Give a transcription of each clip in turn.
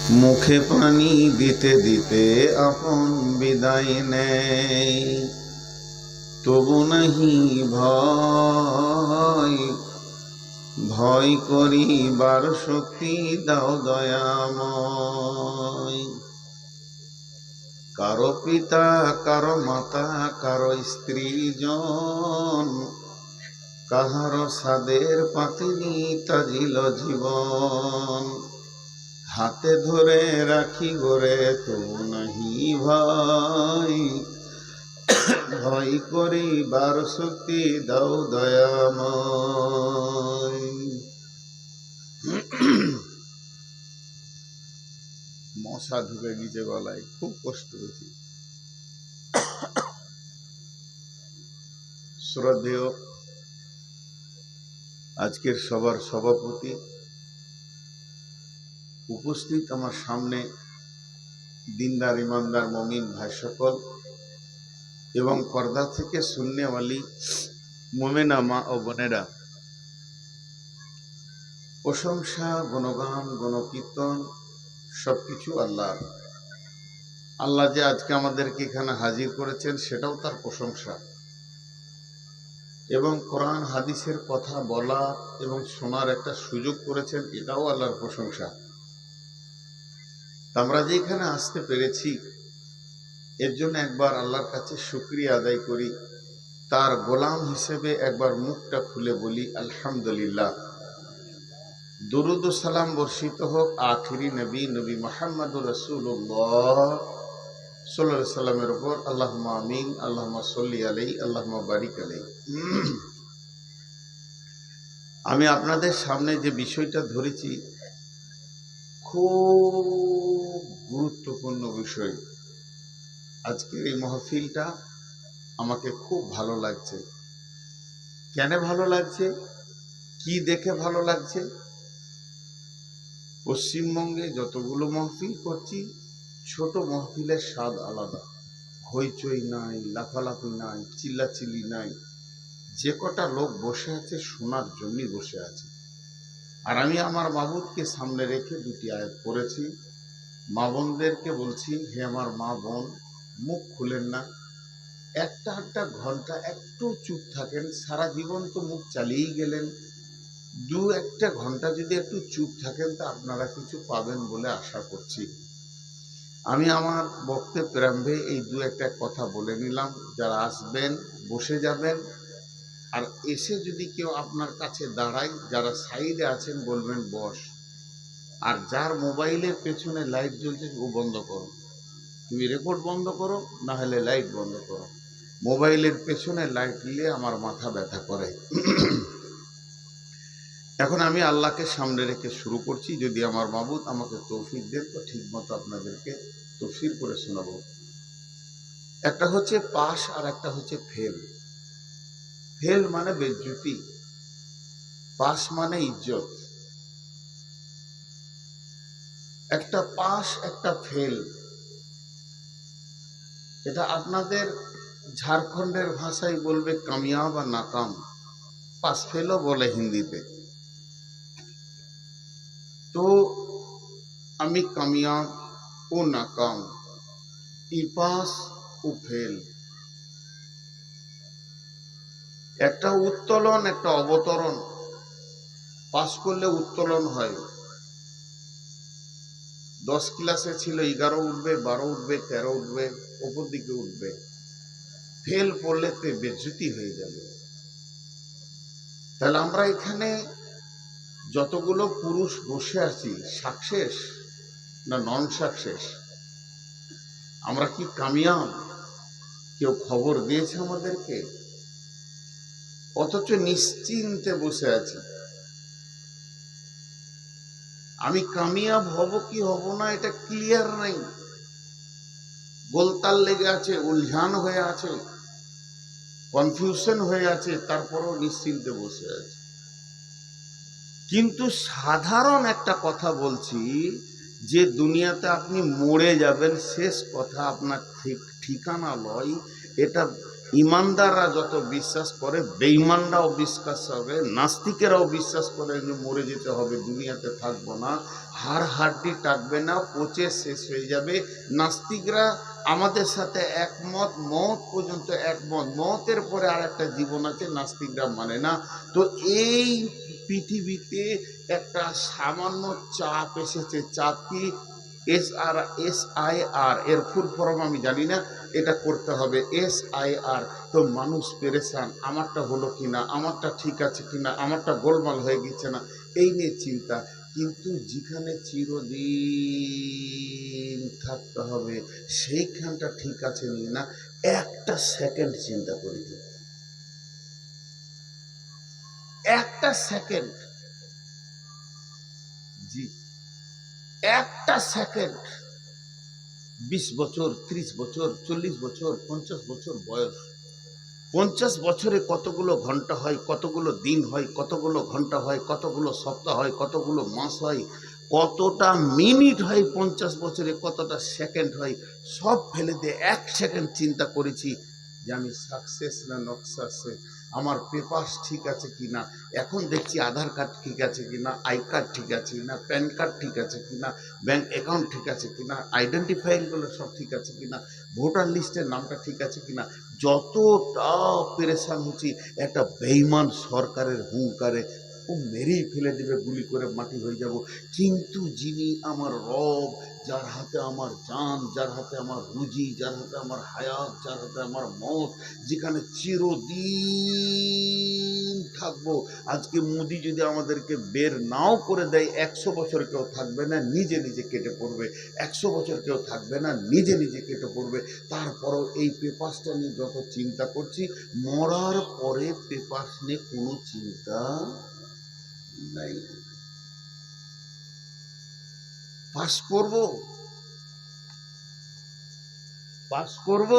মুখে পানি দিতে দিতে আপন বিদায় নেই, তবু নাহি ভয় ভয় করিবার শক্তি দাও দয়াময়। কারো পিতা, কারো মাতা, কারো স্ত্রী জন, কাহারো সাদের পাতিনি তাজিল জীবন। হাতে ধরে রাখি গোরে তবু নাহি ভয় ভয় করিবার শক্তি দাও দয়াময়। মশা ঢুকে গিয়েছে গলায়, খুব কষ্ট হয়েছে। শ্রদ্ধেয় আজকের সবার সভাপতি, উপস্থিত আমার সামনে দিনদার ইমানদার মমিন ভাই সকল, এবং পর্দা থেকে সুন্নেওয়ালি মোমেনা মা ও বোনেরা, প্রশংসা, গুণগান, গণকীর্তন সবকিছু আল্লাহর। আল্লাহ যে আজকে আমাদেরকে এখানে হাজির করেছেন সেটাও তার প্রশংসা, এবং কোরআন হাদিসের কথা বলা এবং শোনার একটা সুযোগ করেছেন, এটাও আল্লাহর প্রশংসা। আমরা যে এখানে আসতে পেরেছি এর জন্য একবার আল্লাহর কাছে শুকরিয়া আদায় করি, তার গোলাম হিসেবে একবার মুখটা খুলে বলি আলহামদুলিল্লাহ। দুরুদ ও সালাম বর্ষিত হোক আখিরি নবী নবী মুহাম্মদুর রাসূলুল্লাহ সাল্লাল্লাহু আলাইহি সাল্লামের উপর। আল্লাহুম্মা আমিন, আল্লাহুম্মা সাল্লি আলাইহি, আল্লাহুম্মা বারিক আলাইহি। আমি আপনাদের সামনে যে বিষয়টা ধরেছি খুব গুরুত্বপূর্ণ বিষয়। আজকের এই মাহফিলটা আমাকে খুব ভালো লাগছে। কেন ভালো লাগছে, কি দেখে ভালো লাগছে? পশ্চিমবঙ্গে যতগুলো মাহফিল করছি, ছোট মাহফিলের স্বাদ আলাদা। হইচই নাই, লাফালাফি নাই, চিল্লাচিল্লি নাই। যে কটা লোক বসে আছে শোনার জন্যই বসে আছে। আর আমি আমার মাবুদকে সামনে রেখে দুটি আয়াত পড়েছি। মা বোনদেরকে বলছি, হে আমার মা বোন, মুখ খুলেন না, একটা একটা ঘন্টা একটু চুপ থাকেন। সারা জীবন তো মুখ চালিয়েই গেলেন, দু একটা ঘন্টা যদি একটু চুপ থাকেন তা আপনারা কিছু পাবেন বলে আশা করছি। আমি আমার বক্তব্যের প্রারম্ভে এই দু একটা কথা বলে নিলাম। যারা আসবেন বসে যাবেন, আর এসে যদি কেউ আপনার কাছে দাঁড়ায়, যারা সাইডে আছেন বলবেন বস। আর যার মোবাইলের পেছনে লাইট জ্বলছে ও বন্ধ করো, তুমি রেকর্ড বন্ধ করো, না হলে লাইট বন্ধ করো। মোবাইলের পেছনে লাইট নিলে আমার মাথা ব্যথা করে। এখন আমি আল্লাহকে সামনে রেখে শুরু করছি। যদি আমার মাবুদ আমাকে তৌফিক দেন তো ঠিক মতো আপনাদেরকে তফসির করে শোনাবো। একটা হচ্ছে পাস আর একটা হচ্ছে ফেল। ফেল মানে বেজ্জতি, পাস মানে ইজ্জত। একটা পাস একটা ফেল, এটা আপনাদের ঝাড়খণ্ডের ভাষায় বলবে কামিয়াব আর নাকাম। পাস ফেলও বলে হিন্দিতে। তো আমি কামিয়াব ও নাকাম, ই পাস ও ফেল। একটা উত্তোলন একটা অবতরণ। পাস করলে উত্তোলন হয়। 10 ক্লাসে ছিল 11 উঠবে, 12 উঠবে, 13 উঠবে, ওপর দিকে উঠবে। ফেল পড়লে তো বেজ্জতি হয়ে যাবে। তাহলে আমরা এখানে যতগুলো পুরুষ বসে আছি, সাকসেস না নন সাকসেস? আমরা কি কামিয়াব? কেউ খবর দিয়েছে আমাদেরকে? অথচ নিশ্চিন্তে বসে আছি। আমি কামিয়াব হব কি হব না এটা ক্লিয়ার নাই, গোলতাল লেগে আছে, উলঝান হয়ে আছে, কনফিউশন হয়ে আছে, তারপরও নিশ্চিন্তে বসে আছে। কিন্তু সাধারণ একটা কথা বলছি, যে দুনিয়াতে আপনি মরে যাবেন, শেষ কথা আপনার ঠিকানা লয়, এটা ইমানদাররা যত বিশ্বাস করে, বেঈমানরাও বিশ্বাস করে, নাস্তিকেরাও বিশ্বাস করে যে মরে যেতে হবে, দুনিয়াতে থাকবো না, হাড় হাড্ডি থাকবে না, পচে শেষ হয়ে যাবে। নাস্তিকরা আমাদের সাথে একমত, মওত পর্যন্ত একমত, মওতের পরে আর একটা জীবন আছে, নাস্তিকরা মানে না। তো এই পৃথিবীতে একটা সামান্য চাপ এসেছে। চাপ কি? SIR, এর ফুল ফর্ম আমি জানি না, এটা করতে হবে SIR। তো মানুষ পেরেশান, আমারটা হলো কিনা, আমারটা ঠিক আছে কিনা, আমারটা গোলমাল হয়ে গেছে না, এই নিয়ে চিন্তা। কিন্তু যেখানে চিরদিন থাকতে হবে সেইখানটা ঠিক আছে না, একটা সেকেন্ড চিন্তা করে দিন, একটা সেকেন্ড, জি, একটা সেকেন্ড। 20 বছর, 30 বছর, 40 বছর, 50 বছর বয়স, 50 বছরে কতগুলো ঘন্টা হয়, কতগুলো দিন হয়, কতগুলো ঘন্টা হয়, কতগুলো সপ্তাহ হয়, কতগুলো মাস হয়, কতটা মিনিট হয়, 50 বছরে কতটা সেকেন্ড হয়, সব ফেলে দিয়ে 1 সেকেন্ড চিন্তা করেছি যে আমি সাকসেস না নট সাকসেস, আমার পেপারস ঠিক আছে কি না, এখন দেখছি আধার কার্ড ঠিক আছে কি না, আই কার্ড ঠিক আছে কি না, প্যান কার্ড ঠিক আছে কি না, ব্যাঙ্ক অ্যাকাউন্ট ঠিক আছে কি না, আইডেন্টিফাইগুলো সব ঠিক আছে কি না, ভোটার লিস্টের নামটা ঠিক আছে কি না, যতটা পেরেশান হচ্ছি একটা বেঈমান সরকারের হুঙ্কারে, ও মেরেই ফেলে দেবে, গুলি করে মাটি হয়ে যাব। কিন্তু যিনি আমার রব, যার হাতে আমার জান, যার হাতে আমার রুজি, যার হাতে আমার হায়াত, যার হাতে আমার মত, যেখানে চিরদিন থাকবো। আজকে মোদি যদি আমাদেরকে বের নাও করে দেয়, 100 বছর কেউ থাকবে না, নিজে নিজে কেটে পড়বে। 100 বছর কেউ থাকবে না, নিজে নিজে কেটে পড়বে। তারপরও এই পেপারসটা নিয়ে যত চিন্তা করছি, মরার পরে পেপারস নিয়ে কোনো চিন্তা নাই। পাস করব, পাস করব,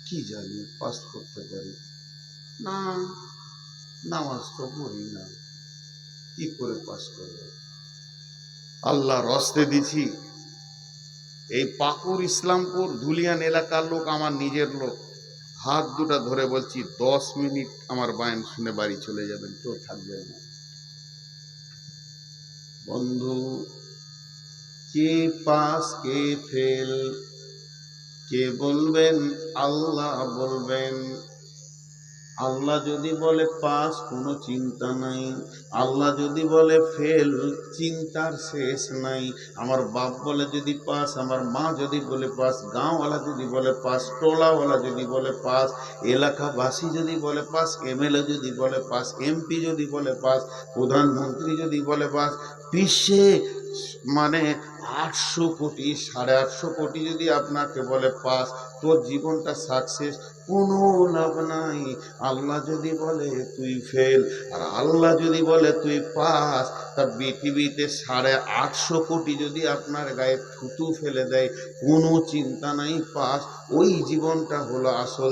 কি জানি পাস করতে পারি না, নামাজ তো পড়ি না, কি করে পাস করব? আল্লাহ রস্তে দিছি, এই পাকুর ইসলামপুর ধুলিয়ান এলাকার লোক, আমার নিজের লোক, হাত দুটা ধরে বলছি 10 মিনিট আমার বায়ান শুনে বাড়ি চলে যাবেন, কেউ থাকবেন না। বন্ধু, কে পাস কে ফেল কে বলবেন? আল্লাহ বলবেন। আল্লাহ যদি বলে পাস, কোনো চিন্তা নাই। আল্লাহ যদি বলে ফেল, চিন্তার শেষ নাই। আমার বাপ বলে যদি পাস, আমার মা যদি বলে পাস, গাঁওওয়ালা যদি বলে পাস, টোলাওয়ালা যদি বলে পাস, এলাকাবাসী যদি বলে পাস, MLA যদি বলে পাস, MP যদি বলে পাস, প্রধানমন্ত্রী যদি বলে পাস, বিশ্বে মানে 800 কোটি, 850 কোটি যদি আপনাকে বলে পাস, তোর জীবনটা সাকসেস, কোনো লাভ নাই। আল্লাহ যদি বলে তুই ফেল, আর আল্লাহ যদি বলে তুই পাস, তা পৃথিবীতে 850 কোটি যদি আপনার গায়ে থুতু ফেলে দেয়, কোনো চিন্তা নাই, পাস। ওই জীবনটা হলো আসল